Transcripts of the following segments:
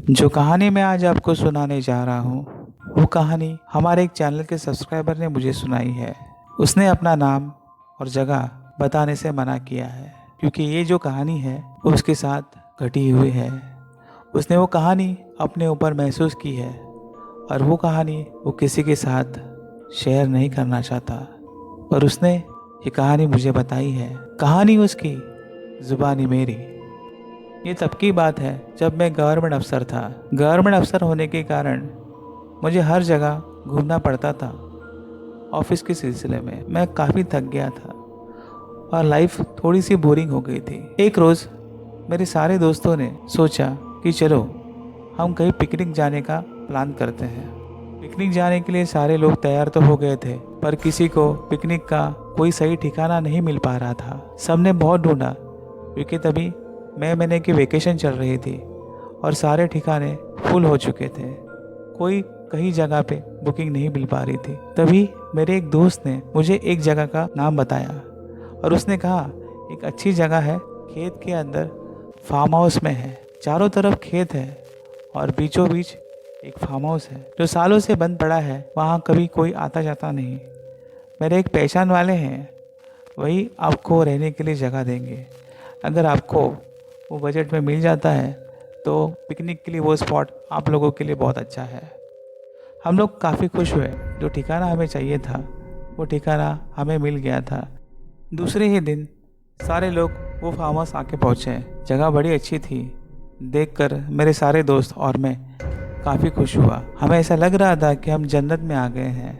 जो कहानी मैं आज आपको सुनाने जा रहा हूँ वो कहानी हमारे एक चैनल के सब्सक्राइबर ने मुझे सुनाई है। उसने अपना नाम और जगह बताने से मना किया है क्योंकि ये जो कहानी है वो उसके साथ घटी हुई है। उसने वो कहानी अपने ऊपर महसूस की है और वो कहानी वो किसी के साथ शेयर नहीं करना चाहता, पर उसने ये कहानी मुझे बताई है। कहानी उसकी, जुबानी मेरी। ये तब की बात है जब मैं गवर्नमेंट अफसर था। गवर्नमेंट अफसर होने के कारण मुझे हर जगह घूमना पड़ता था। ऑफिस के सिलसिले में मैं काफ़ी थक गया था और लाइफ थोड़ी सी बोरिंग हो गई थी। एक रोज़ मेरे सारे दोस्तों ने सोचा कि चलो हम कहीं पिकनिक जाने का प्लान करते हैं। पिकनिक जाने के लिए सारे लोग तैयार तो हो गए थे, पर किसी को पिकनिक का कोई सही ठिकाना नहीं मिल पा रहा था। सबने बहुत ढूंढा क्योंकि तभी मई महीने की वेकेशन चल रही थी और सारे ठिकाने फुल हो चुके थे। कोई कहीं जगह पे बुकिंग नहीं मिल पा रही थी। तभी मेरे एक दोस्त ने मुझे एक जगह का नाम बताया और उसने कहा एक अच्छी जगह है, खेत के अंदर फार्म हाउस में है। चारों तरफ खेत है और बीचों बीच एक फार्म हाउस है जो सालों से बंद पड़ा है। वहाँ कभी कोई आता जाता नहीं। मेरे एक पहचान वाले हैं, वही आपको रहने के लिए जगह देंगे। अगर आपको वो बजट में मिल जाता है तो पिकनिक के लिए वो स्पॉट आप लोगों के लिए बहुत अच्छा है। हम लोग काफ़ी खुश हुए। जो ठिकाना हमें चाहिए था वो ठिकाना हमें मिल गया था। दूसरे ही दिन सारे लोग वो फार्म हाउस आके पहुँचे। जगह बड़ी अच्छी थी। देखकर मेरे सारे दोस्त और मैं काफ़ी खुश हुआ। हमें ऐसा लग रहा था कि हम जन्नत में आ गए हैं।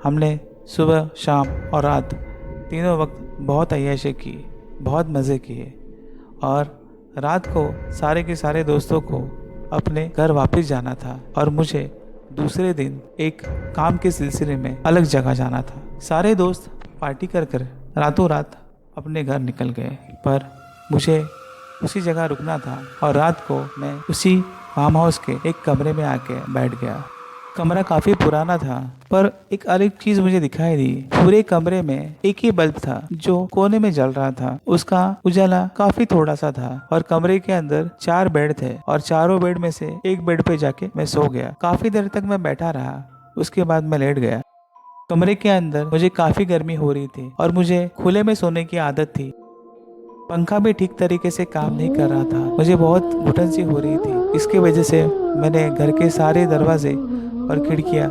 हमने सुबह, शाम और रात तीनों वक्त बहुत अय्याशी की, बहुत मज़े किए और रात को सारे के सारे दोस्तों को अपने घर वापस जाना था और मुझे दूसरे दिन एक काम के सिलसिले में अलग जगह जाना था। सारे दोस्त पार्टी कर कर रातों रात अपने घर निकल गए, पर मुझे उसी जगह रुकना था और रात को मैं उसी फार्म हाउस के एक कमरे में आके बैठ गया। कमरा काफ़ी पुराना था, पर एक अलग चीज़ मुझे दिखाई दी। पूरे कमरे में एक ही बल्ब था जो कोने में जल रहा था। उसका उजाला काफ़ी थोड़ा सा था और कमरे के अंदर 4 बेड थे और चारों बेड में से एक बेड पे जाके मैं सो गया। काफ़ी देर तक मैं बैठा रहा, उसके बाद मैं लेट गया। कमरे के अंदर मुझे काफ़ी गर्मी हो रही थी और मुझे खुले में सोने की आदत थी। पंखा भी ठीक तरीके से काम नहीं कर रहा था। मुझे बहुत घुटन सी हो रही थी। इसकी वजह से मैंने घर के सारे दरवाजे और खिड़कियाँ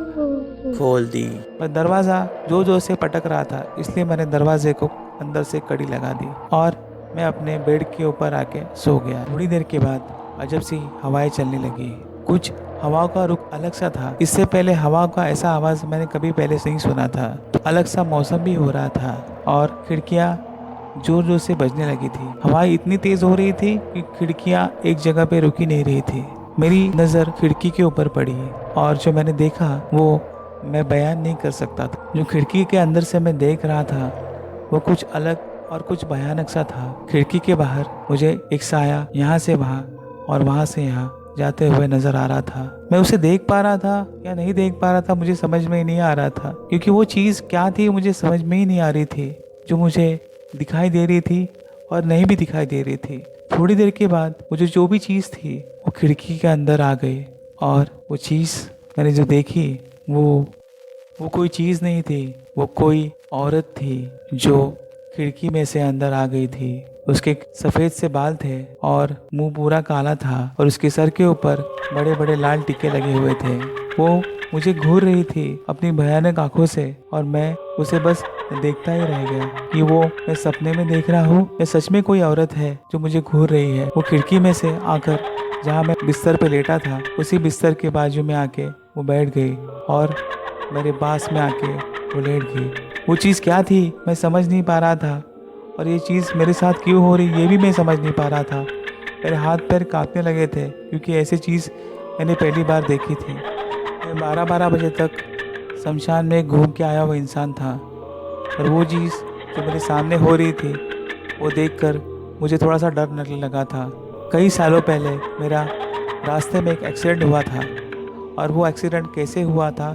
खोल दी, पर दरवाज़ा जोर जोर से पटक रहा था, इसलिए मैंने दरवाजे को अंदर से कड़ी लगा दी और मैं अपने बेड के ऊपर आके सो गया। थोड़ी देर के बाद अजब सी हवाएं चलने लगी। कुछ हवाओं का रुख अलग सा था। इससे पहले हवा का ऐसा आवाज़ मैंने कभी पहले से नहीं सुना था। तो अलग सा मौसम भी हो रहा था और खिड़कियाँ जोर जोर से बजने लगी थी। हवा इतनी तेज हो रही थी कि खिड़कियां एक जगह पे रुकी नहीं रही थी। मेरी नज़र खिड़की के ऊपर पड़ी और जो मैंने देखा वो मैं बयान नहीं कर सकता था। जो खिड़की के अंदर से मैं देख रहा था वो कुछ अलग और कुछ भयानक सा था। खिड़की के बाहर मुझे एक साया यहाँ से वहाँ और वहाँ से यहाँ जाते हुए नजर आ रहा था। मैं उसे देख पा रहा था या नहीं देख पा रहा था, मुझे समझ में ही नहीं आ रहा था, क्योंकि वो चीज़ क्या थी मुझे समझ में ही नहीं आ रही थी। जो मुझे दिखाई दे रही थी और नहीं भी दिखाई दे रही थी। थोड़ी देर के बाद मुझे जो भी चीज़ थी वो खिड़की के अंदर आ गई और वो चीज़ मैंने जो देखी वो कोई चीज़ नहीं थी, वो कोई औरत थी जो खिड़की में से अंदर आ गई थी। उसके सफ़ेद से बाल थे और मुंह पूरा काला था और उसके सर के ऊपर बड़े बड़े लाल टिक्के लगे हुए थे। वो मुझे घूर रही थी अपनी भयानक आंखों से और मैं उसे बस देखता ही रह गया कि वो मैं सपने में देख रहा हूँ या सच में कोई औरत है जो मुझे घूर रही है। वो खिड़की में से आकर जहाँ मैं बिस्तर पे लेटा था उसी बिस्तर के बाजू में आके वो बैठ गई और मेरे पास में आके वो लेट गई। वो चीज़ क्या थी मैं समझ नहीं पा रहा था और ये चीज़ मेरे साथ क्यों हो रही ये भी मैं समझ नहीं पा रहा था। मेरे हाथ पैर कांपने लगे थे क्योंकि ऐसी चीज़ मैंने पहली बार देखी थी। मैं 12-12 बजे तक शमशान में घूम के आया हुआ इंसान था और वो चीज़ जो मेरे सामने हो रही थी वो देखकर मुझे थोड़ा सा डर लगने लगा था। कई सालों पहले मेरा रास्ते में एक एक्सीडेंट हुआ था और वो एक्सीडेंट कैसे हुआ था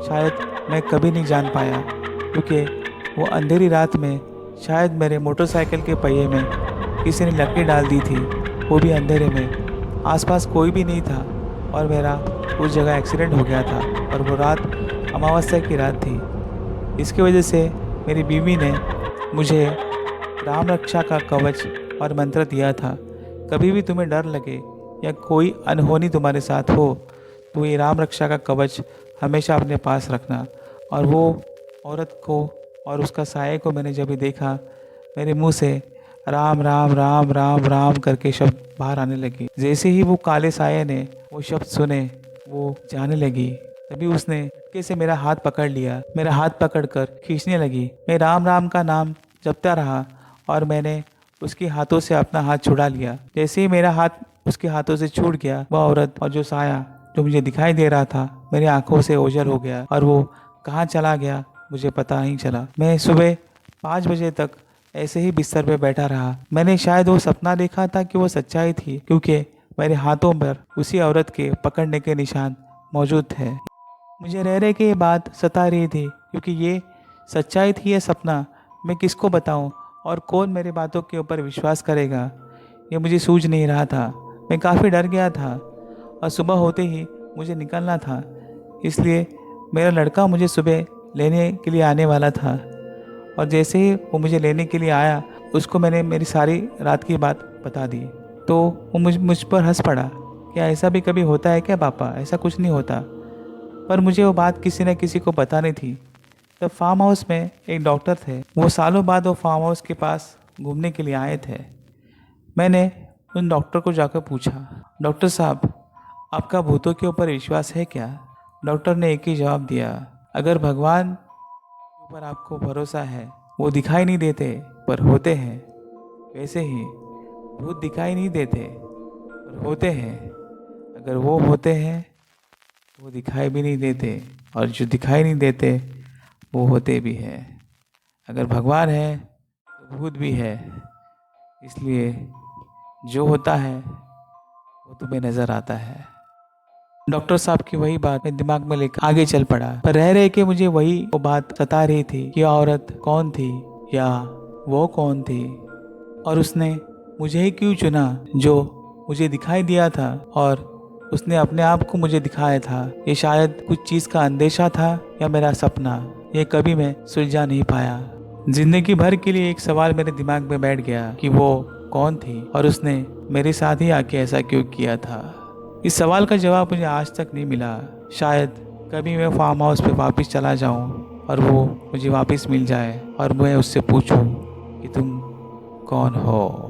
शायद मैं कभी नहीं जान पाया, क्योंकि वो अंधेरी रात में शायद मेरे मोटरसाइकिल के पहिए में किसी ने लकड़ी डाल दी थी, वो भी अंधेरे में। आसपास कोई भी नहीं था और मेरा उस जगह एक्सीडेंट हो गया था और वो रात अमावस्या की रात थी। इसकी वजह से मेरी बीवी ने मुझे राम रक्षा का कवच और मंत्र दिया था। कभी भी तुम्हें डर लगे या कोई अनहोनी तुम्हारे साथ हो तो ये राम रक्षा का कवच हमेशा अपने पास रखना। और वो औरत को और उसका साये को मैंने जब भी देखा, मेरे मुंह से राम राम राम राम राम करके शब्द बाहर आने लगे। जैसे ही वो काले साये ने वो शब्द सुने, वो जाने लगी। तभी उसने झटके से मेरा हाथ पकड़ लिया, मेरा हाथ पकड़कर खींचने लगी। मैं राम राम का नाम जपता रहा और मैंने उसके हाथों से अपना हाथ छुड़ा लिया। जैसे ही मेरा हाथ उसके हाथों से छूट गया, वह औरत और जो साया जो मुझे दिखाई दे रहा था मेरी आंखों से ओझल हो गया और वो कहाँ चला गया मुझे पता नहीं चला। मैं सुबह 5 बजे तक ऐसे ही बिस्तर पे बैठा रहा। मैंने शायद वो सपना देखा था कि वो सच्चाई थी, क्योंकि मेरे हाथों पर उसी औरत के पकड़ने के निशान मौजूद थे। मुझे रह रहे कि ये बात सता रही थी, क्योंकि ये सच्चाई थी या सपना, मैं किसको बताऊं और कौन मेरी बातों के ऊपर विश्वास करेगा, ये मुझे सूझ नहीं रहा था। मैं काफ़ी डर गया था और सुबह होते ही मुझे निकलना था, इसलिए मेरा लड़का मुझे सुबह लेने के लिए आने वाला था। और जैसे ही वो मुझे लेने के लिए आया, उसको मैंने मेरी सारी रात की बात बता दी। तो वो मुझ पर हंस पड़ा। क्या ऐसा भी कभी होता है क्या पापा? ऐसा कुछ नहीं होता। पर मुझे वो बात किसी न किसी को बतानी थी। तब फार्म हाउस में एक डॉक्टर थे। वो सालों बाद वो फार्म हाउस के पास घूमने के लिए आए थे। मैंने उन डॉक्टर को जाकर पूछा, डॉक्टर साहब, आपका भूतों के ऊपर विश्वास है क्या? डॉक्टर ने एक ही जवाब दिया, अगर भगवान के ऊपर आपको भरोसा है, वो दिखाई नहीं देते पर होते हैं। वैसे ही भूत दिखाई नहीं देते पर होते हैं। अगर वो होते हैं वो दिखाई भी नहीं देते, और जो दिखाई नहीं देते वो होते भी हैं। अगर भगवान है तो भूत भी है, इसलिए जो होता है वो तुम्हें नज़र आता है। डॉक्टर साहब की वही बात मैं दिमाग में लेकर आगे चल पड़ा, पर रह रहे कि मुझे वही वो बात सता रही थी कि औरत कौन थी या वो कौन थी, और उसने मुझे ही क्यों चुना जो मुझे दिखाई दिया था और उसने अपने आप को मुझे दिखाया था। ये शायद कुछ चीज़ का अंदेशा था या मेरा सपना, ये कभी मैं सुलझा नहीं पाया। जिंदगी भर के लिए एक सवाल मेरे दिमाग में बैठ गया कि वो कौन थी और उसने मेरे साथ ही आके ऐसा क्यों किया था। इस सवाल का जवाब मुझे आज तक नहीं मिला। शायद कभी मैं फार्म हाउस पे वापस चला जाऊं और वो मुझे वापस मिल जाए और मैं उससे पूछूं कि तुम कौन हो।